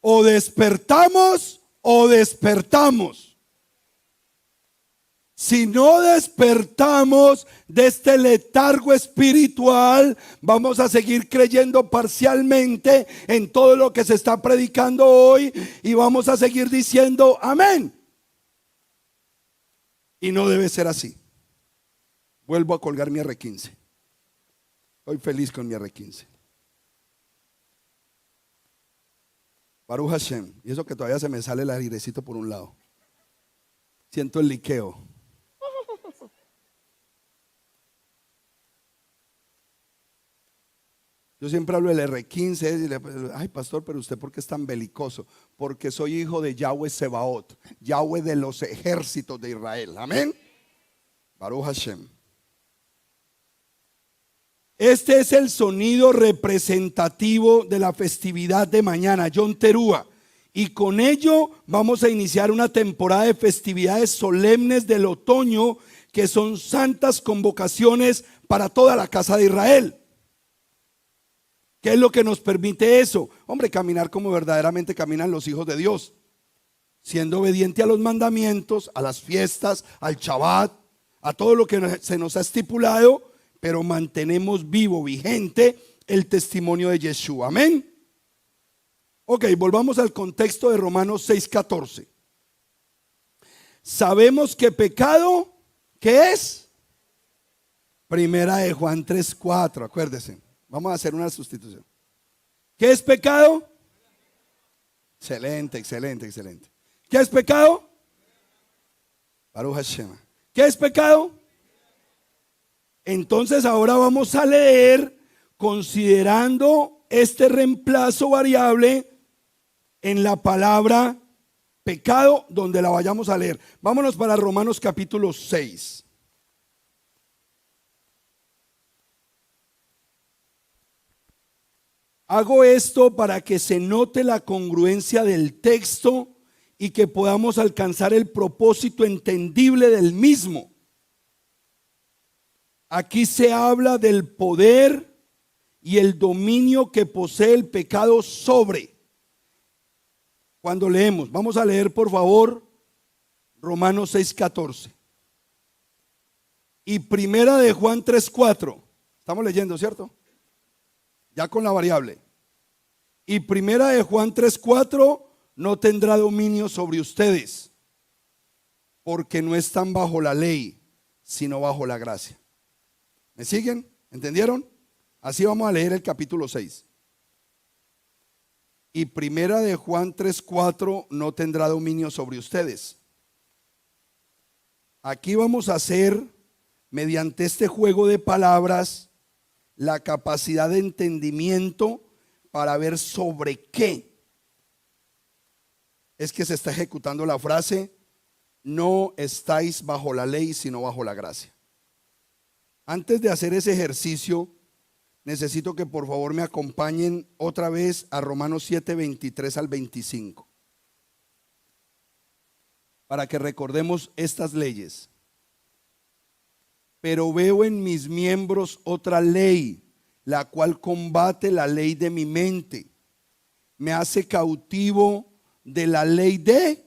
O despertamos o despertamos. Si no despertamos de este letargo espiritual, vamos a seguir creyendo parcialmente en todo lo que se está predicando hoy y vamos a seguir diciendo amén. Y no debe ser así. Vuelvo a colgar mi R15. Estoy feliz con mi R15. Baruch Hashem. Y eso que todavía se me sale el airecito por un lado. Siento el liqueo. Yo siempre hablo del R15 y le, ay pastor, pero usted ¿por qué es tan belicoso? Porque soy hijo de Yahweh Sebaot, Yahweh de los ejércitos de Israel. Amén. Baruch Hashem. Este es el sonido representativo de la festividad de mañana, Yom Teruah. Y con ello vamos a iniciar una temporada de festividades solemnes del otoño que son santas convocaciones para toda la casa de Israel. ¿Qué es lo que nos permite eso? Hombre, caminar como verdaderamente caminan los hijos de Dios, siendo obediente a los mandamientos, a las fiestas, al Shabbat, a todo lo que se nos ha estipulado, pero mantenemos vivo, vigente el testimonio de Yeshua. Amén. Ok, volvamos al contexto de Romanos 6:14. Sabemos que pecado, ¿qué es? Primera de Juan 3:4, acuérdese. Vamos a hacer una sustitución. ¿Qué es pecado? Excelente, excelente, excelente. ¿Qué es pecado? Baruch Hashem. ¿Qué es pecado? Entonces ahora vamos a leer considerando este reemplazo variable en la palabra pecado, donde la vayamos a leer. Vámonos para Romanos capítulo 6. Hago esto para que se note la congruencia del texto y que podamos alcanzar el propósito entendible del mismo. Aquí se habla del poder y el dominio que posee el pecado sobre. Cuando leemos, vamos a leer por favor Romanos 6:14 y Primera de Juan 3:4. Estamos leyendo, ¿cierto? Ya con la variable. Y Primera de Juan 3:4, no tendrá dominio sobre ustedes. porque no están bajo la ley, sino bajo la gracia. ¿Me siguen? ¿Entendieron? Así vamos a leer el capítulo 6. Y primera de Juan 3:4 no tendrá dominio sobre ustedes. Aquí vamos a hacer, mediante este juego de palabras, la capacidad de entendimiento para ver sobre qué es que se está ejecutando la frase: no estáis bajo la ley, sino bajo la gracia. Antes de hacer ese ejercicio, necesito que por favor me acompañen otra vez a Romanos 7, 23 al 25, para que recordemos estas leyes. Pero veo en mis miembros otra ley, la cual combate la ley de mi mente, me hace cautivo de la ley de...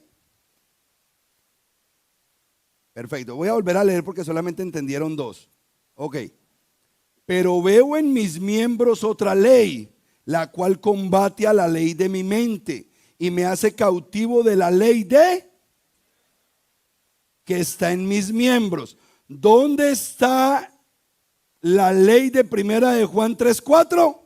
Perfecto, voy a volver a leer porque solamente entendieron dos. Ok. Pero veo en mis miembros otra ley, la cual combate a la ley de mi mente y me hace cautivo de la ley de... que está en mis miembros. ¿Dónde está la ley de primera de Juan 3:4?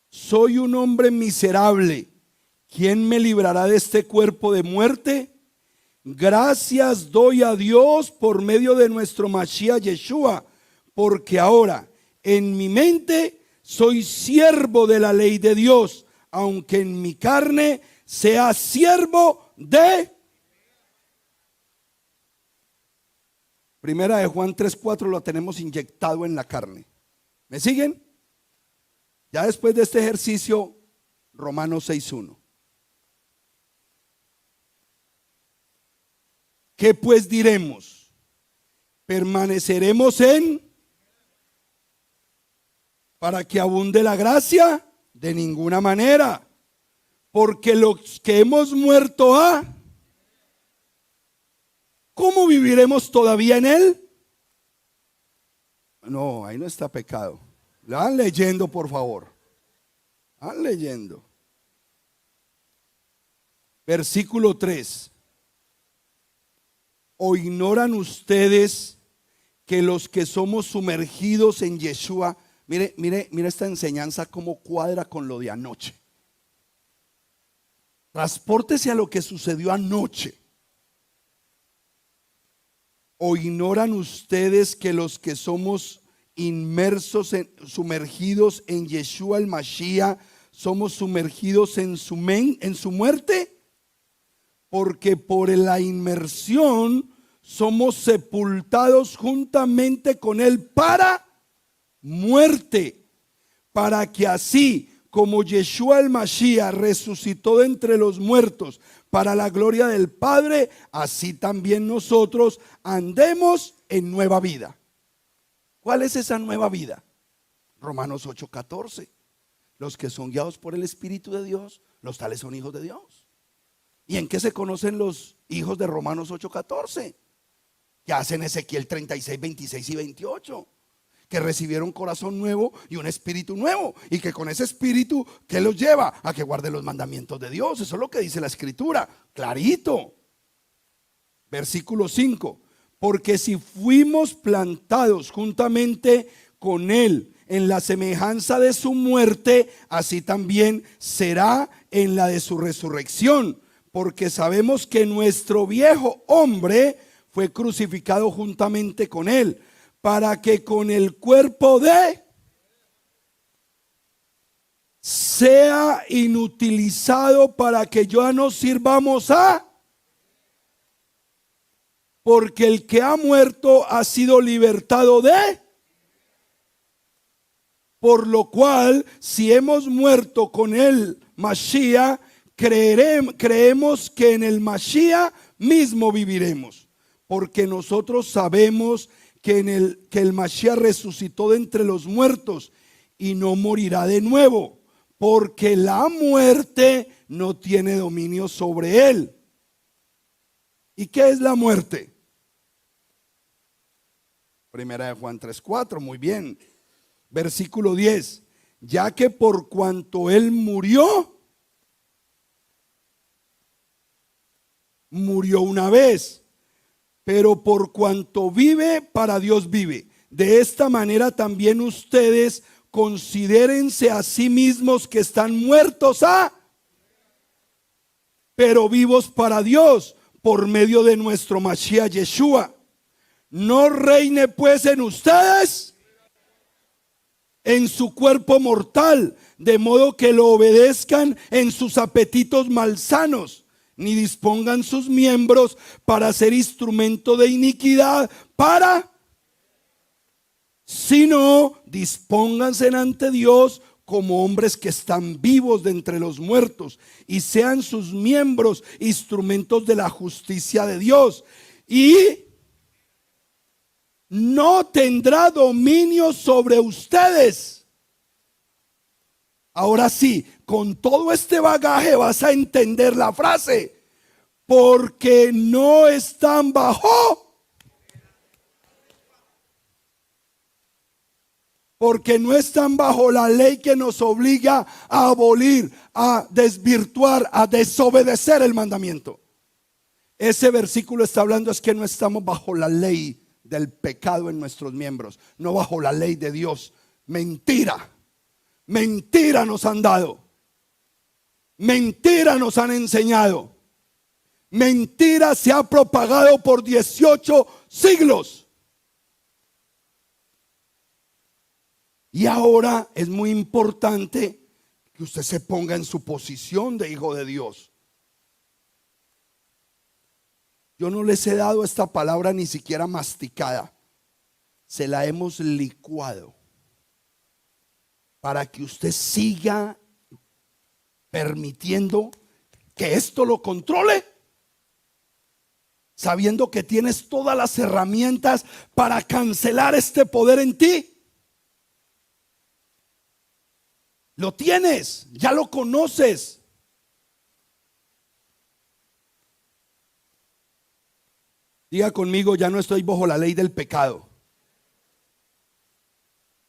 Soy un hombre miserable. ¿Quién me librará de este cuerpo de muerte? Gracias doy a Dios por medio de nuestro Mashiach Yeshua, porque ahora en mi mente soy siervo de la ley de Dios, aunque en mi carne sea siervo de... Primera de Juan 3:4 lo tenemos inyectado en la carne. ¿Me siguen? Ya después de este ejercicio, Romanos 6:1. ¿Qué pues diremos? ¿Permaneceremos en? ¿Para que abunde la gracia? De ninguna manera. Porque los que hemos muerto a, ¿cómo viviremos todavía en él? No, ahí no está pecado. La van leyendo, por favor. Van leyendo. Versículo 3. ¿O ignoran ustedes que los que somos sumergidos en Yeshua? Mire esta enseñanza cómo cuadra con lo de anoche. Transpórtese a lo que sucedió anoche. ¿O ignoran ustedes que los que somos sumergidos en Yeshua el Mashiach, somos sumergidos en su muerte? Porque por la inmersión somos sepultados juntamente con él para muerte, para que así como Yeshua el Mashiach resucitó de entre los muertos para la gloria del Padre, así también nosotros andemos en nueva vida. ¿Cuál es esa nueva vida? Romanos 8:14. Los que son guiados por el Espíritu de Dios, los tales son hijos de Dios. ¿Y en qué se conocen los hijos de Romanos 8:14? Que hacen Ezequiel 36, 26 y 28. Que recibieron corazón nuevo y un espíritu nuevo. Y que con ese espíritu, ¿qué los lleva? A que guarden los mandamientos de Dios. Eso es lo que dice la Escritura. Clarito. Versículo 5. Porque si fuimos plantados juntamente con él en la semejanza de su muerte, así también será en la de su resurrección. Porque sabemos que nuestro viejo hombre fue crucificado juntamente con él, para que con el cuerpo de sea inutilizado, para que ya no sirvamos a... Porque el que ha muerto ha sido libertado de... Por lo cual, si hemos muerto con el Mashiach, creemos que en el Mashiach mismo viviremos. Porque nosotros sabemos que el Mashiach resucitó de entre los muertos y no morirá de nuevo, porque la muerte no tiene dominio sobre él. ¿Y qué es la muerte? Primera de Juan 3:4, muy bien. Versículo 10. ya que por cuanto Él murió, murió una vez, pero por cuanto vive, para Dios vive. De esta manera también ustedes considérense a sí mismos que están muertos pero vivos para Dios por medio de nuestro Mashiach Yeshua. No reine pues en ustedes en su cuerpo mortal, de modo que lo obedezcan en sus apetitos malsanos, ni dispongan sus miembros para ser instrumento de iniquidad, sino dispónganse ante Dios como hombres que están vivos de entre los muertos, y sean sus miembros instrumentos de la justicia de Dios. Y no tendrá dominio sobre ustedes. Ahora sí, con todo este bagaje vas a entender la frase: porque no están bajo. Porque no están bajo la ley que nos obliga a abolir, a desvirtuar, a desobedecer el mandamiento. Ese versículo está hablando es que no estamos bajo la ley del pecado en nuestros miembros, no bajo la ley de Dios. Mentira, mentira nos han dado, mentira nos han enseñado, mentira se ha propagado por 18 siglos. Y ahora es muy importante que usted se ponga en su posición de hijo de Dios. Yo no les he dado esta palabra ni siquiera masticada. Se la hemos licuado para que usted siga permitiendo que esto lo controle, sabiendo que tienes todas las herramientas para cancelar este poder en ti. Lo tienes, ya lo conoces. Diga conmigo: ya no estoy bajo la ley del pecado.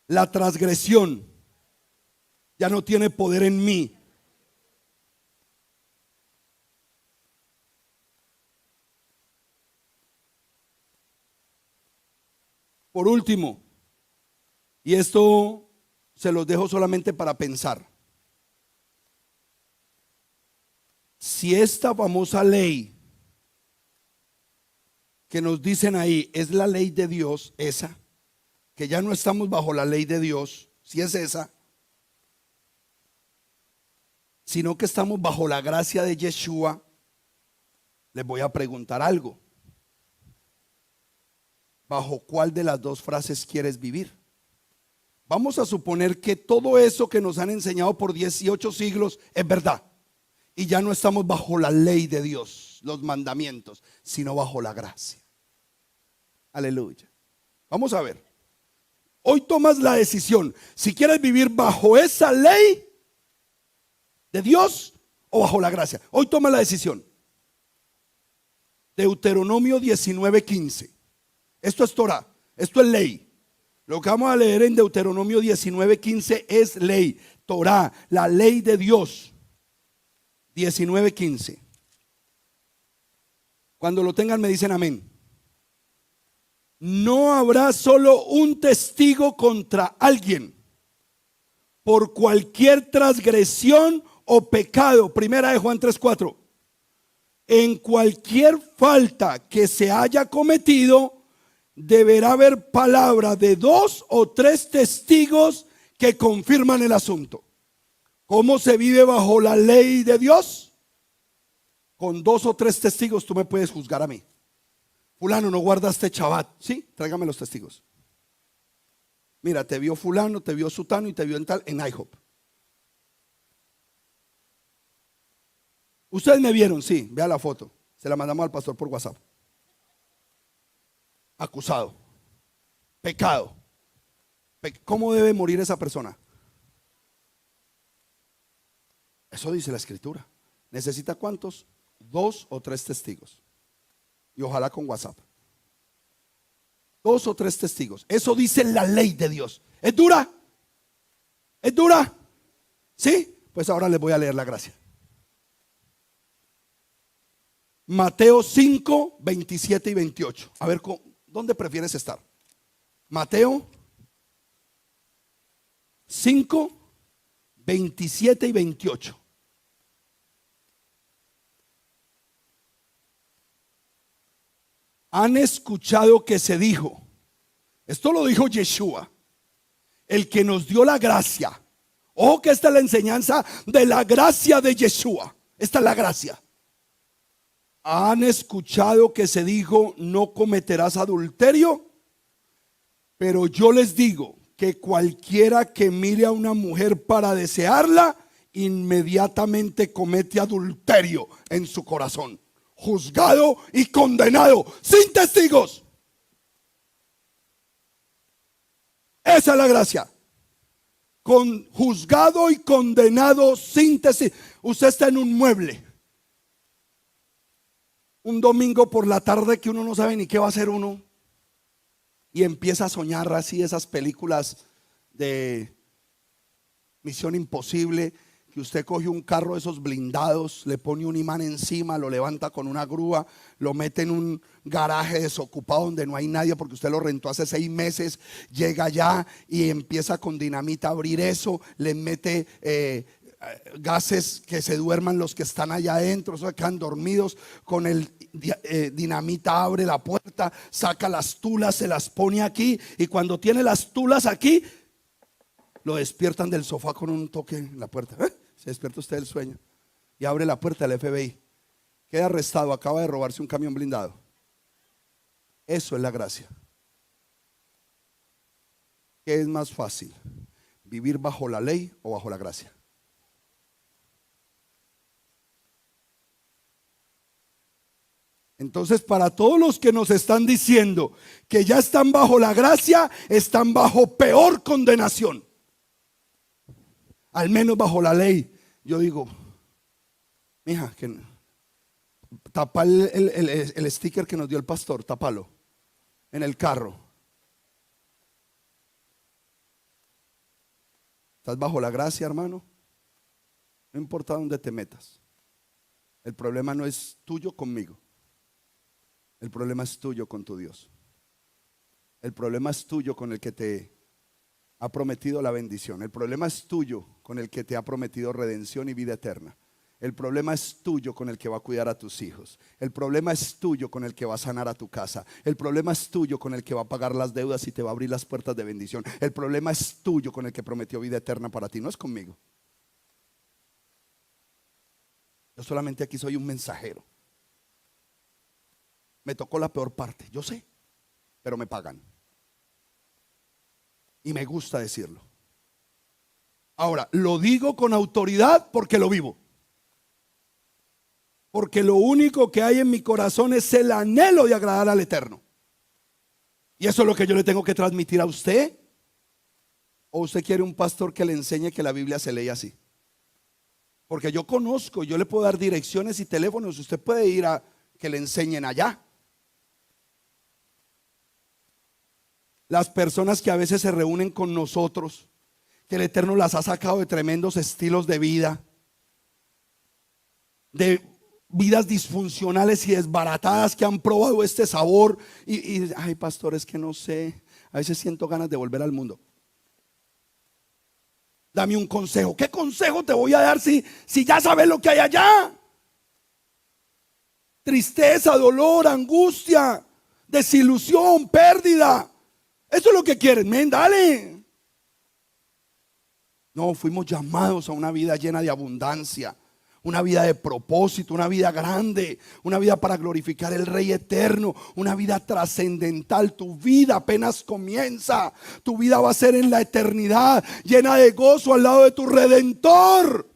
La transgresión ya no tiene poder en mí. Por último, y esto se los dejo solamente para pensar. Si esta famosa ley que nos dicen ahí es la ley de Dios, esa, que ya no estamos bajo la ley de Dios, si es esa, sino que estamos bajo la gracia de Yeshua, les voy a preguntar algo. ¿Bajo cuál de las dos frases quieres vivir? Vamos a suponer que todo eso que nos han enseñado por 18 siglos es verdad, y ya no estamos bajo la ley de Dios, los mandamientos, sino bajo la gracia. Aleluya. Vamos a ver. Hoy tomas la decisión si quieres vivir bajo esa ley de Dios o bajo la gracia. Hoy toma la decisión. Deuteronomio 19:15. Esto es Torah, esto es ley. Lo que vamos a leer en Deuteronomio 19:15 es ley, Torah, la ley de Dios. 19:15. Cuando lo tengan me dicen amén. No habrá solo un testigo contra alguien por cualquier transgresión o pecado. Primera de Juan 3:4. En cualquier falta que se haya cometido, deberá haber palabra de 2 o 3 testigos que confirman el asunto. ¿Cómo se vive bajo la ley de Dios? Con 2 o 3 testigos tú me puedes juzgar a mí. Fulano, no guardaste Shabbat. Sí, tráigame los testigos. Mira, te vio fulano, te vio sutano y te vio en IHOP. Ustedes me vieron, sí, vea la foto. Se la mandamos al pastor por WhatsApp. Acusado, pecado. ¿Cómo debe morir esa persona? Eso dice la escritura. ¿Necesita cuántos? 2 o 3 testigos. Y ojalá con WhatsApp. 2 o 3 testigos. Eso dice la ley de Dios. ¿Es dura? ¿Es dura? ¿Sí? Pues ahora les voy a leer la gracia. Mateo 5, 27 y 28. A ver, ¿dónde prefieres estar? Mateo 5, 27 y 28. Han escuchado que se dijo, esto lo dijo Yeshua, el que nos dio la gracia. Ojo que esta es la enseñanza de la gracia de Yeshua. Esta es la gracia. Han escuchado que se dijo, no cometerás adulterio, pero yo les digo que cualquiera que mire a una mujer para desearla, inmediatamente comete adulterio en su corazón, juzgado y condenado, sin testigos. Esa es la gracia. Con juzgado y condenado sin testigos. Usted está en un mueble un domingo por la tarde que uno no sabe ni qué va a hacer uno, y empieza a soñar así esas películas de Misión Imposible, que usted coge un carro de esos blindados, le pone un imán encima, lo levanta con una grúa, lo mete en un garaje desocupado donde no hay nadie porque usted lo rentó hace 6 meses, llega allá y empieza con dinamita a abrir eso, le mete gases que se duerman los que están allá adentro, se quedan dormidos, con el dinamita abre la puerta, saca las tulas, se las pone aquí, y cuando tiene las tulas aquí, lo despiertan del sofá con un toque en la puerta. Se despierta usted del sueño y abre la puerta del FBI. Queda arrestado, acaba de robarse un camión blindado. Eso es la gracia. ¿Qué es más fácil? ¿Vivir bajo la ley o bajo la gracia? Entonces, para todos los que nos están diciendo que ya están bajo la gracia, están bajo peor condenación. Al menos bajo la ley. Yo digo, mija, que tapa el sticker que nos dio el pastor, tapalo en el carro. ¿Estás bajo la gracia, hermano? No importa dónde te metas. El problema no es tuyo conmigo. El problema es tuyo con tu Dios. El problema es tuyo con el que te ha prometido la bendición. El problema es tuyo con el que te ha prometido redención y vida eterna. El problema es tuyo con el que va a cuidar a tus hijos. El problema es tuyo con el que va a sanar a tu casa. El problema es tuyo con el que va a pagar las deudas y te va a abrir las puertas de bendición. El problema es tuyo con el que prometió vida eterna para ti. No es conmigo. Yo solamente aquí soy un mensajero. Me tocó la peor parte, yo sé, pero me pagan. Y me gusta decirlo. Ahora, lo digo con autoridad porque lo vivo. Porque lo único que hay en mi corazón es el anhelo de agradar al Eterno. Y eso es lo que yo le tengo que transmitir a usted. ¿O usted quiere un pastor que le enseñe que la Biblia se lee así? Porque yo conozco, yo le puedo dar direcciones y teléfonos. Usted puede ir a que le enseñen allá. Las personas que a veces se reúnen con nosotros, que el Eterno las ha sacado de tremendos estilos de vida, de vidas disfuncionales y desbaratadas, que han probado este sabor y ay, pastor, es que no sé, a veces siento ganas de volver al mundo. Dame un consejo. ¿Qué consejo te voy a dar si ya sabes lo que hay allá? Tristeza, dolor, angustia, desilusión, pérdida. Eso es lo que quieren, men, dale. No, fuimos llamados a una vida llena de abundancia, una vida de propósito, una vida grande, una vida para glorificar el Rey eterno, una vida trascendental. Tu vida apenas comienza. Tu vida va a ser en la eternidad, llena de gozo al lado de tu Redentor.